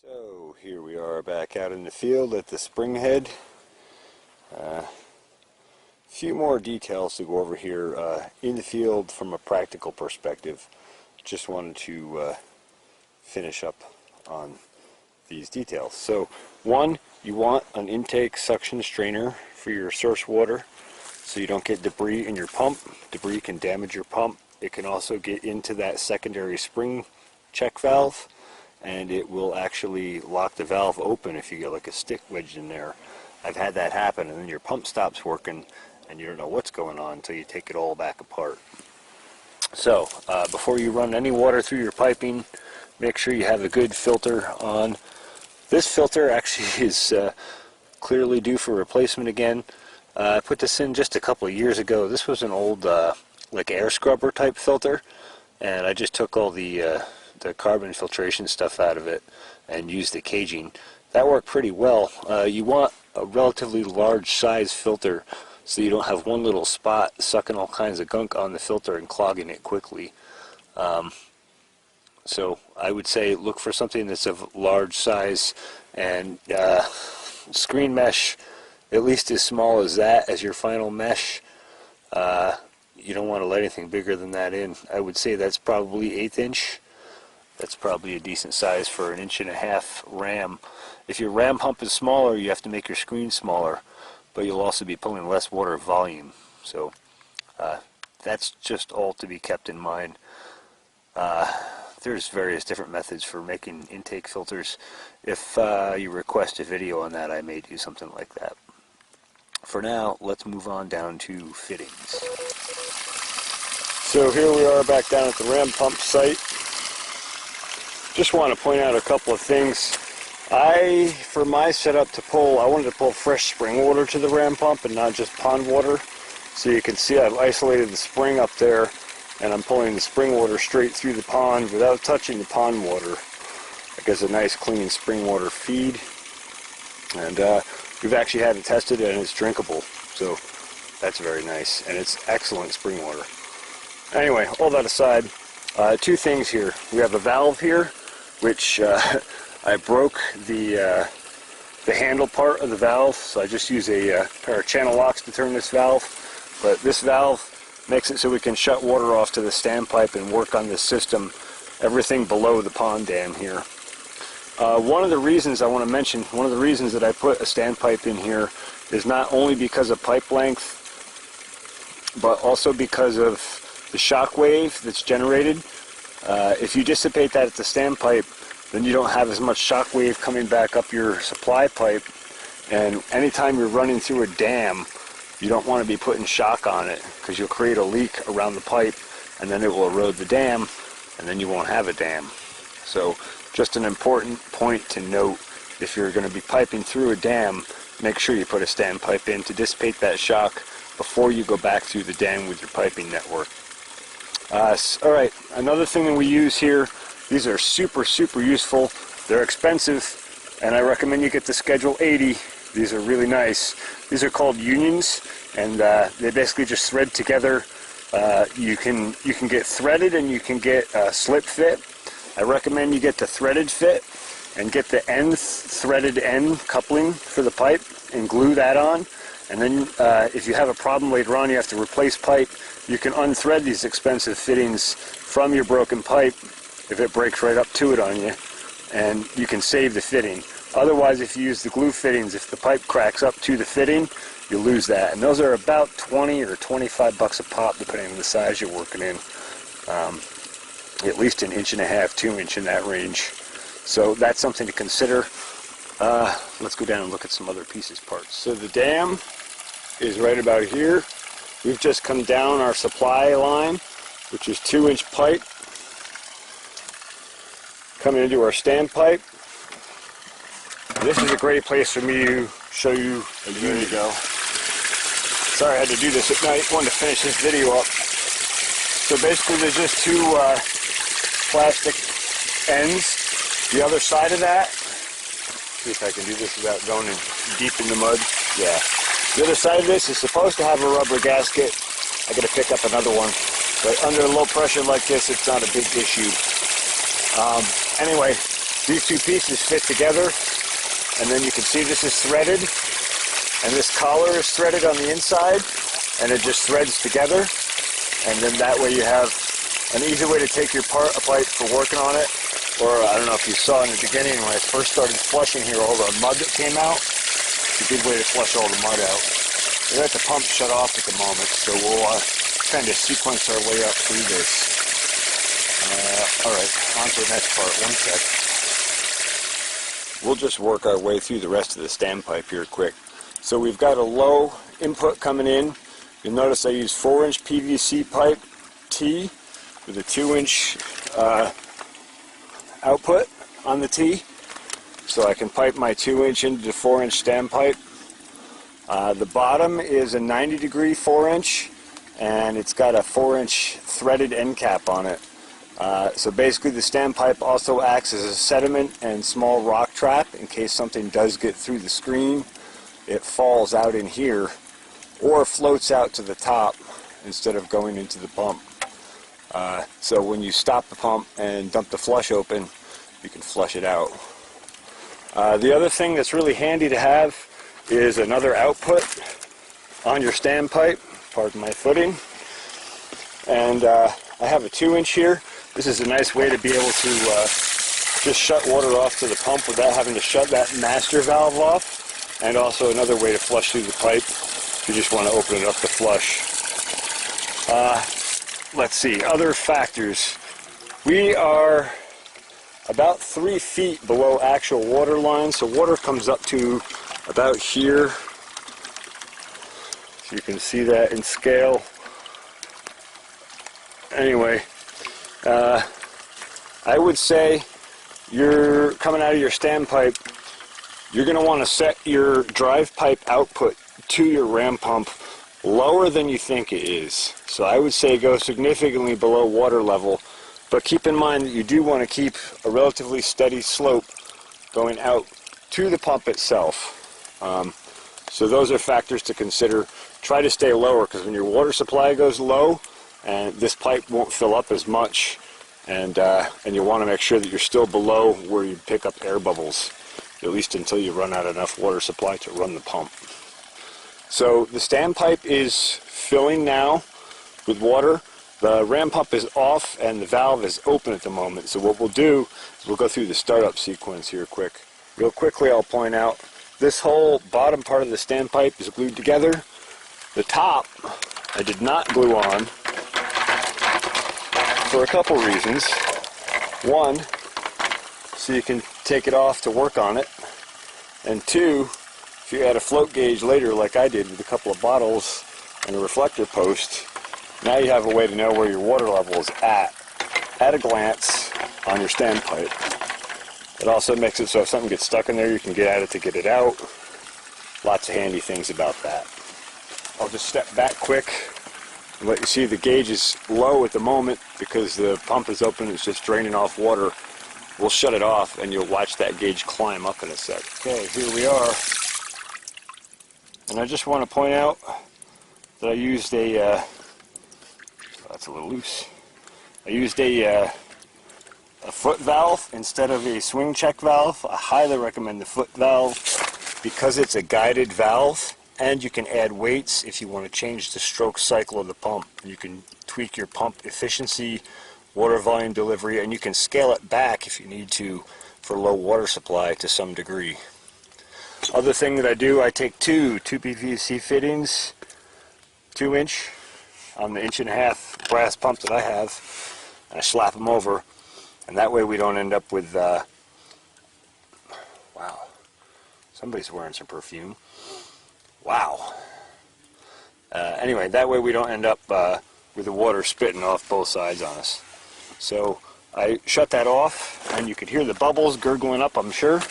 So here we are back out in the field at the spring head. A few more details to go over here in the field from a practical perspective. Just wanted to finish up on these details. So one, you want an intake suction strainer for your source water so you don't get debris in your pump. Debris can damage your pump. It can also get into that secondary spring check valve, and it will actually lock the valve open if you get like a stick wedged in there. I've had that happen, and then your pump stops working and you don't know what's going on until you take it all back apart. So before you run any water through your piping, make sure you have a good filter on. This filter actually is clearly due for replacement again. I put this in just a couple of years ago. This was an old like air scrubber type filter, and I just took all the carbon filtration stuff out of it and used the caging. That worked pretty well. You want a relatively large size filter so you don't have one little spot sucking all kinds of gunk on the filter and clogging it quickly. So I would say look for something that's of large size, and screen mesh at least as small as that as your final mesh. You don't want to let anything bigger than that in. I would say that's probably 1/8 inch. That's probably a decent size for an 1.5-inch ram. If your ram pump is smaller, you have to make your screen smaller, but you'll also be pulling less water volume. So that's just all to be kept in mind. There's various different methods for making intake filters. If you request a video on that, I may do something like that. For now, let's move on down to fittings. So here we are back down at the ram pump site. Just want to point out a couple of things. For my setup to pull, I wanted to pull fresh spring water to the ram pump and not just pond water. So you can see I've isolated the spring up there, and I'm pulling the spring water straight through the pond without touching the pond water. It gives a nice clean spring water feed, and we've actually had it tested and it's drinkable, so that's very nice, and it's excellent spring water. Anyway, all that aside, two things here. We have a valve here, which I broke the handle part of the valve, so I just use a pair of channel locks to turn this valve. But this valve makes it so we can shut water off to the standpipe and work on this system, everything below the pond dam here. One of the reasons I want to mention, one of the reasons that I put a standpipe in here is not only because of pipe length, but also because of the shock wave that's generated. If you dissipate that at the standpipe, then you don't have as much shock wave coming back up your supply pipe, and anytime you're running through a dam, you don't want to be putting shock on it, because you'll create a leak around the pipe, and then it will erode the dam, and then you won't have a dam. So just an important point to note: if you're going to be piping through a dam, make sure you put a standpipe in to dissipate that shock before you go back through the dam with your piping network. Alright, another thing that we use here, these are super useful. They're expensive, and I recommend you get the Schedule 80. These are really nice. These are called unions, and they basically just thread together. You can get threaded and you can get slip fit. I recommend you get the threaded fit and get the threaded end coupling for the pipe and glue that on. And then if you have a problem later on, you have to replace pipe, you can unthread these expensive fittings from your broken pipe if it breaks right up to it on you, and you can save the fitting. Otherwise, if you use the glue fittings, if the pipe cracks up to the fitting, you lose that. And those are about 20 or 25 bucks a pop, depending on the size you're working in. At least 1.5 inch, 2 inch in that range. So that's something to consider. Let's go down and look at some other pieces parts. So the dam is right about here. We've just come down our supply line, which is 2-inch pipe, coming into our standpipe. This is a great place for me to show you a unit ago. Sorry I had to do this at night. Wanted to finish this video up. So basically there's just two plastic ends. The other side of that, see if I can do this without going in deep in the mud. Yeah. The other side of this is supposed to have a rubber gasket. I gotta pick up another one. But under low pressure like this, it's not a big issue. Anyway, These two pieces fit together, and then you can see this is threaded, and this collar is threaded on the inside, and it just threads together, and then that way you have an easy way to take your pipe for working on it. Or I don't know if you saw in the beginning when I first started flushing here, all the mud that came out. It's a good way to flush all the mud out. We got the pump shut off at the moment, so we'll kind of sequence our way up through this. Alright, on to the next part. One sec. We'll just work our way through the rest of the standpipe here quick. So we've got a low input coming in. You'll notice I use 4-inch PVC pipe T with a 2-inch output on the T, so I can pipe my 2-inch into the 4-inch standpipe. The bottom is a 90-degree 4-inch, and it's got a 4-inch threaded end cap on it. So basically the standpipe also acts as a sediment and small rock trap in case something does get through the screen. It falls out in here or floats out to the top instead of going into the pump. So when you stop the pump and dump the flush open, you can flush it out. The other thing that's really handy to have is another output on your standpipe. Pardon my footing. And I have a 2-inch here. This is a nice way to be able to just shut water off to the pump without having to shut that master valve off. And also another way to flush through the pipe if you just want to open it up to flush. Let's see, other factors. We are about 3 feet below actual water line, so water comes up to about here. So you can see that in scale. Anyway, I would say you're coming out of your standpipe, you're going to want to set your drive pipe output to your ram pump lower than you think it is. So I would say go significantly below water level, but keep in mind that you do want to keep a relatively steady slope going out to the pump itself. So those are factors to consider. Try to stay lower, because when your water supply goes low, and this pipe won't fill up as much, and you want to make sure that you're still below where you pick up air bubbles, at least until you run out enough water supply to run the pump. So the standpipe is filling now with water. The ram pump is off and the valve is open at the moment. So what we'll do is we'll go through the startup sequence here quick. Real quickly I'll point out this whole bottom part of the standpipe is glued together. The top I did not glue on for a couple reasons. One, so you can take it off to work on it. And two, if you add a float gauge later like I did with a couple of bottles and a reflector post, now you have a way to know where your water level is at a glance on your standpipe. It also makes it so if something gets stuck in there, you can get at it to get it out. Lots of handy things about that. I'll just step back quick and let you see the gauge is low at the moment because the pump is open, it's just draining off water. We'll shut it off and you'll watch that gauge climb up in a sec. Okay, here we are. And I just want to point out that I used a, that's a little loose. I used a foot valve instead of a swing check valve. I highly recommend the foot valve because it's a guided valve, and you can add weights if you want to change the stroke cycle of the pump. You can tweak your pump efficiency, water volume delivery, and you can scale it back if you need to for low water supply to some degree. Other thing that I do, I take two PVC fittings, 2-inch, on the 1.5-inch brass pump that I have, and I slap them over, and that way we don't end up with, wow, somebody's wearing some perfume. Wow. Anyway, that way we don't end up with the water spitting off both sides on us. So I shut that off, and you can hear the bubbles gurgling up, I'm sure.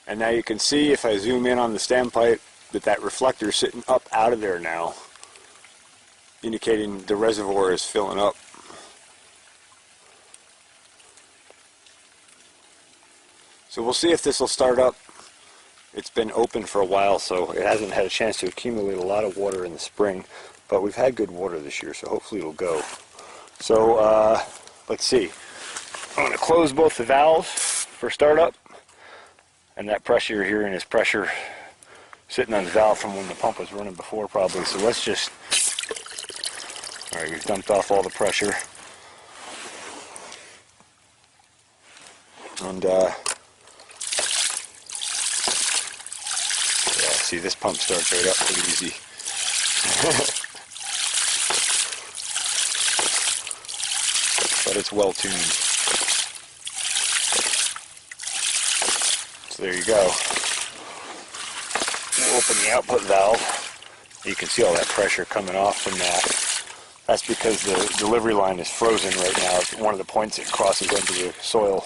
And now you can see, if I zoom in on the standpipe, that reflector is sitting up out of there now, indicating the reservoir is filling up. So we'll see if this will start up. It's been open for a while, so it hasn't had a chance to accumulate a lot of water in the spring, but we've had good water this year, so hopefully it'll go. So let's see. I'm going to close both the valves for startup, and that pressure you're hearing is pressure sitting on the valve from when the pump was running before probably. So let's just, alright, we've dumped off all the pressure. And yeah, see, this pump starts right up pretty easy. But it's well tuned. So there you go. We'll open the output valve. You can see all that pressure coming off from that. That's because the delivery line is frozen right now. It's one of the points it crosses under the soil.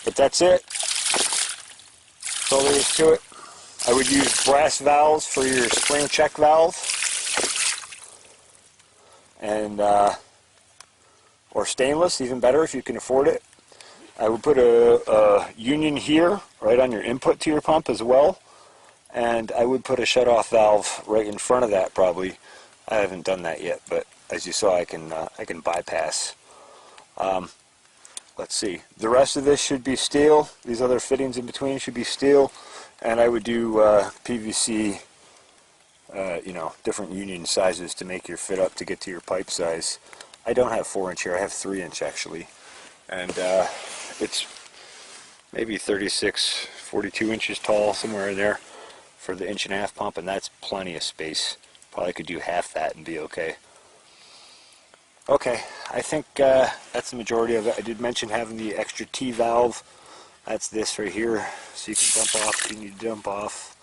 But that's it. That's all there is to it. I would use brass valves for your spring check valve. And or stainless, even better if you can afford it. I would put a union here, right on your input to your pump as well, and I would put a shut-off valve right in front of that probably. I haven't done that yet, but as you saw, I can bypass. Let's see. The rest of this should be steel. These other fittings in between should be steel, and I would do PVC. You know, different union sizes to make your fit up to get to your pipe size. I don't have 4-inch here, I have 3-inch actually. And it's maybe 36, 42 inches tall, somewhere in there for the 1.5-inch pump, and that's plenty of space. Probably could do half that and be okay. Okay, I think that's the majority of it. I did mention having the extra T valve. That's this right here, so you can dump off if you need to dump off.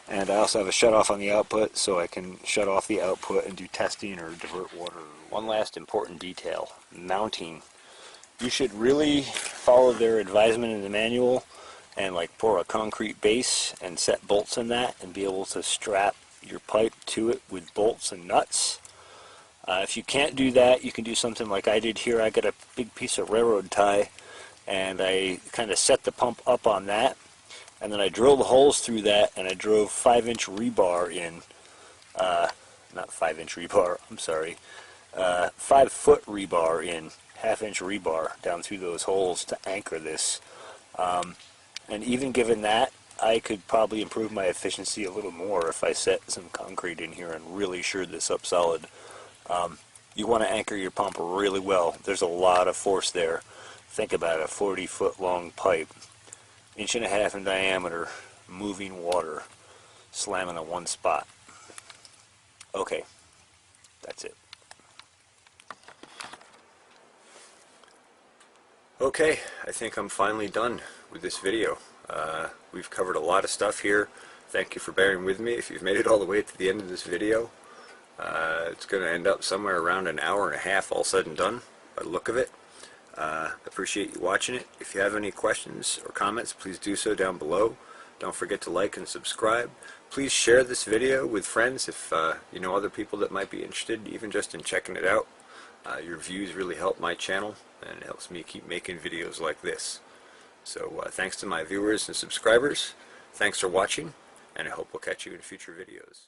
And I also have a shut-off on the output, so I can shut off the output and do testing or divert water. One last important detail, mounting. You should really follow their advisement in the manual and like pour a concrete base and set bolts in that and be able to strap your pipe to it with bolts and nuts. If you can't do that, you can do something like I did here. I got a big piece of railroad tie and I kind of set the pump up on that. And then I drilled holes through that, and I drove 5-inch rebar in, not 5-inch rebar, I'm sorry, 5-foot rebar in, 1/2-inch rebar down through those holes to anchor this. And even given that, I could probably improve my efficiency a little more if I set some concrete in here and really shored this up solid. You want to anchor your pump really well. There's a lot of force there. Think about a 40-foot long pipe. 1.5 inches in diameter, moving water, slamming on one spot. Okay, that's it. Okay, I think I'm finally done with this video. We've covered a lot of stuff here. Thank you for bearing with me if you've made it all the way to the end of this video. It's going to end up somewhere around 1.5 hours all said and done by the look of it. Appreciate you watching it. If you have any questions or comments, please do so down below. Don't forget to like and subscribe. Please share this video with friends if you know other people that might be interested, even just in checking it out. Your views really help my channel, and it helps me keep making videos like this. So thanks to my viewers and subscribers. Thanks for watching, and I hope we'll catch you in future videos.